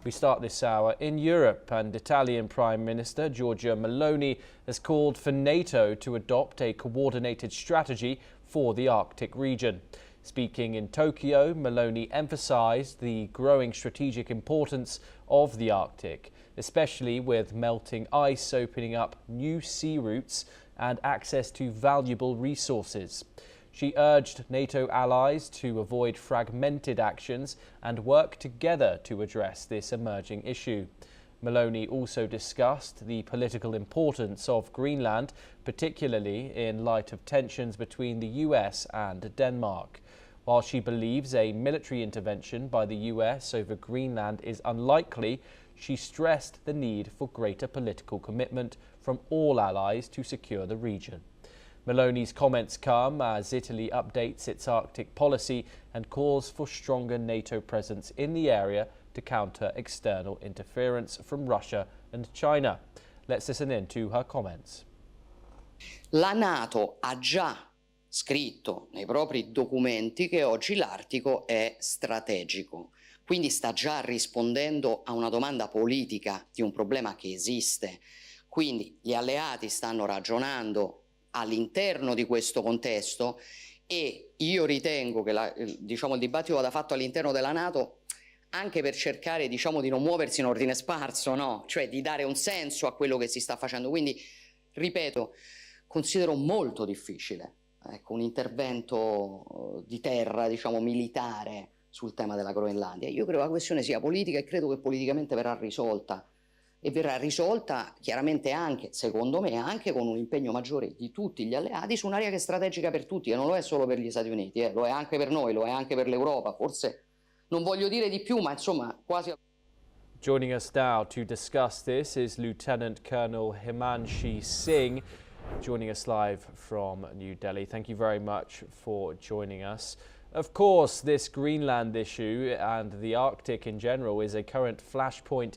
We start this hour in Europe, and Italian Prime Minister Giorgia Meloni has called for NATO to adopt a coordinated strategy for the Arctic region. Speaking in Tokyo, Meloni emphasized the growing strategic importance of the Arctic, especially with melting ice opening up new sea routes and access to valuable resources. She urged NATO allies to avoid fragmented actions and work together to address this emerging issue. Meloni also discussed the political importance of Greenland, particularly in light of tensions between the US and Denmark. While she believes a military intervention by the US over Greenland is unlikely, she stressed the need for greater political commitment from all allies to secure the region. Meloni's comments come as Italy updates its Arctic policy and calls for stronger NATO presence in the area to counter external interference from Russia and China. Let's listen in to her comments. La NATO ha già scritto nei propri documenti che oggi l'Artico è strategico, quindi sta già rispondendo a una domanda politica di un problema che esiste. Quindi gli alleati stanno ragionando all'interno di questo contesto e io ritengo che il dibattito vada fatto all'interno della NATO anche per cercare di non muoversi in ordine sparso, no? Cioè di dare un senso a quello che si sta facendo. Quindi, ripeto, considero molto difficile un intervento di terra, militare sul tema della Groenlandia. Io credo che la questione sia politica e credo che politicamente verrà risolta. E verrà risolta chiaramente anche, secondo me, anche con un impegno maggiore di tutti gli alleati su un'area che è strategica per tutti, e non lo è solo per gli Stati Uniti, lo è anche per noi, lo è anche per l'Europa. Forse non voglio dire di più, ma insomma quasi. Joining us now to discuss this is Lieutenant Colonel Himanshi Singh, joining us live from New Delhi. Thank you very much for joining us. Of course, this Greenland issue and the Arctic in general is a current flashpoint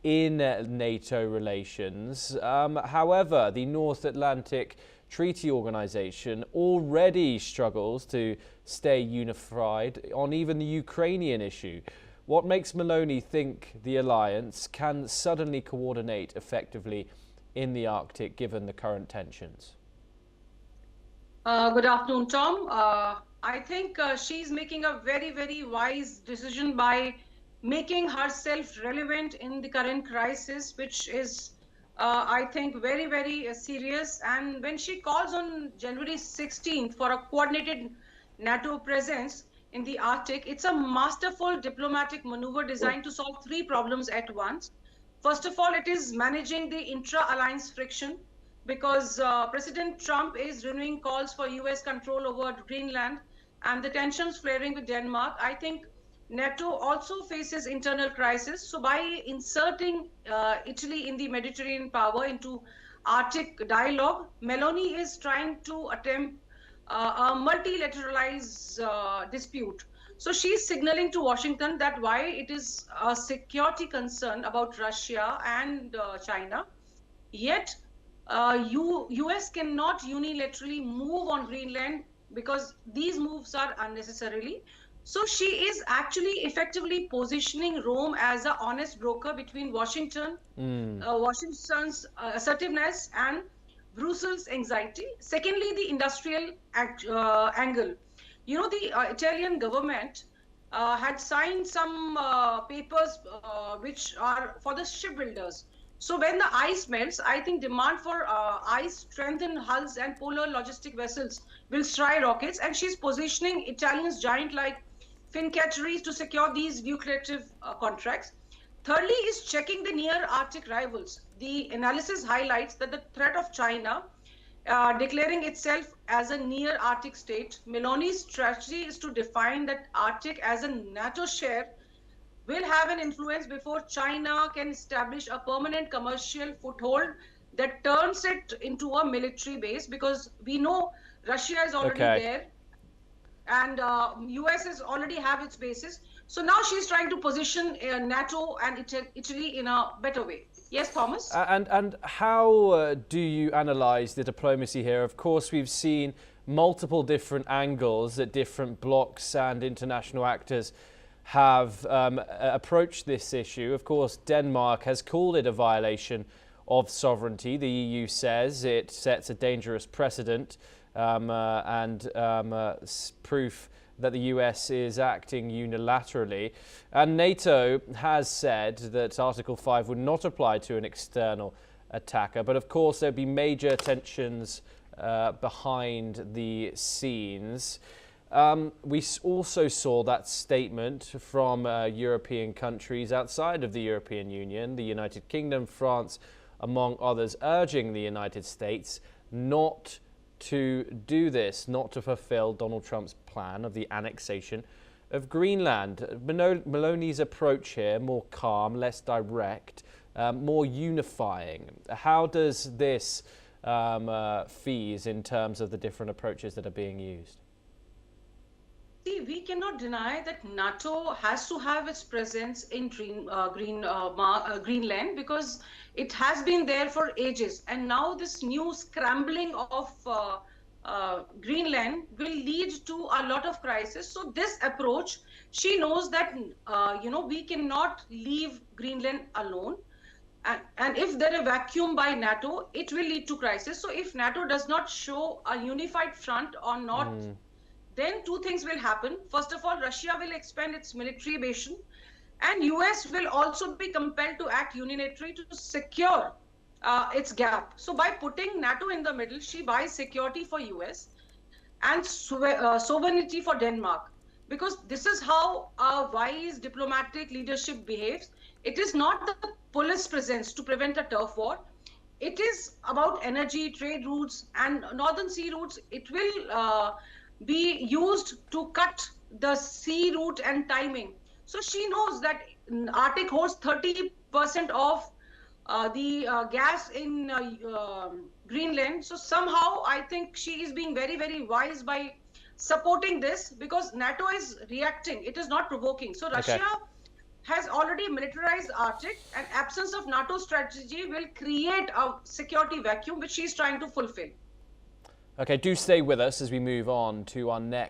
in NATO relations. However, the North Atlantic Treaty Organization already struggles to stay unified on even the Ukrainian issue. What makes Meloni think the alliance can suddenly coordinate effectively in the Arctic given the current tensions? Good afternoon, Tom. I think she's making a very, very wise decision by making herself relevant in the current crisis, which is, I think, very, very serious. And when she calls on January 16th for a coordinated NATO presence in the Arctic, it's a masterful diplomatic maneuver designed to solve three problems at once. First of all, it is managing the intra-alliance friction, because President Trump is renewing calls for US control over Greenland and the tensions flaring with Denmark. I think NATO also faces internal crisis. So by inserting Italy in the Mediterranean power into Arctic dialogue, Meloni is trying to attempt a multilateralized dispute. So she's signaling to Washington that while it is a security concern about Russia and China, yet US cannot unilaterally move on Greenland because these moves are unnecessarily. So she is actually effectively positioning Rome as an honest broker between Washington's assertiveness and Brussels' anxiety. Secondly, the industrial angle. You know, the Italian government had signed some papers which are for the shipbuilders. So when the ice melts, I think demand for ice-strengthened hulls and polar logistic vessels will skyrocket, and she's positioning Italians giant like Fincantieri to secure these lucrative contracts. Thirdly is checking the near Arctic rivals. The analysis highlights that the threat of China declaring itself as a near Arctic state. Meloni's strategy is to define that Arctic as a NATO share will have an influence before China can establish a permanent commercial foothold that turns it into a military base, because we know Russia is already there and US has already have its bases. So now she's trying to position NATO and Italy in a better way. Yes, Thomas? And how do you analyse the diplomacy here? Of course, we've seen multiple different angles that different blocs and international actors have approached this issue. Of course, Denmark has called it a violation of sovereignty. The EU says it sets a dangerous precedent and proof that the US is acting unilaterally. And NATO has said that Article 5 would not apply to an external attacker. But of course, there'd be major tensions behind the scenes. We also saw that statement from European countries outside of the European Union, the United Kingdom, France, among others, urging the United States not to do this, not to fulfill Donald Trump's plan of the annexation of Greenland. Meloni's approach here, more calm, less direct, more unifying. How does this fees in terms of the different approaches that are being used? See, we cannot deny that NATO has to have its presence in Greenland because it has been there for ages. And now this new scrambling of Greenland will lead to a lot of crisis. So this approach, she knows that, we cannot leave Greenland alone. And if there is a vacuum by NATO, it will lead to crisis. So if NATO does not show a unified front or not, then two things will happen. First of all, Russia will expand its military base, and US will also be compelled to act unilaterally to secure its gap. So by putting NATO in the middle, she buys security for US and sovereignty for Denmark. Because this is how a wise diplomatic leadership behaves. It is not the police presence to prevent a turf war. It is about energy, trade routes, and northern sea routes. It will be used to cut the sea route and timing. So she knows that Arctic holds 30% of the gas in Greenland. So somehow I think she is being very, very wise by supporting this because NATO is reacting. It is not provoking. So Russia has already militarized Arctic, and absence of NATO strategy will create a security vacuum which she is trying to fulfill. Okay, do stay with us as we move on to our next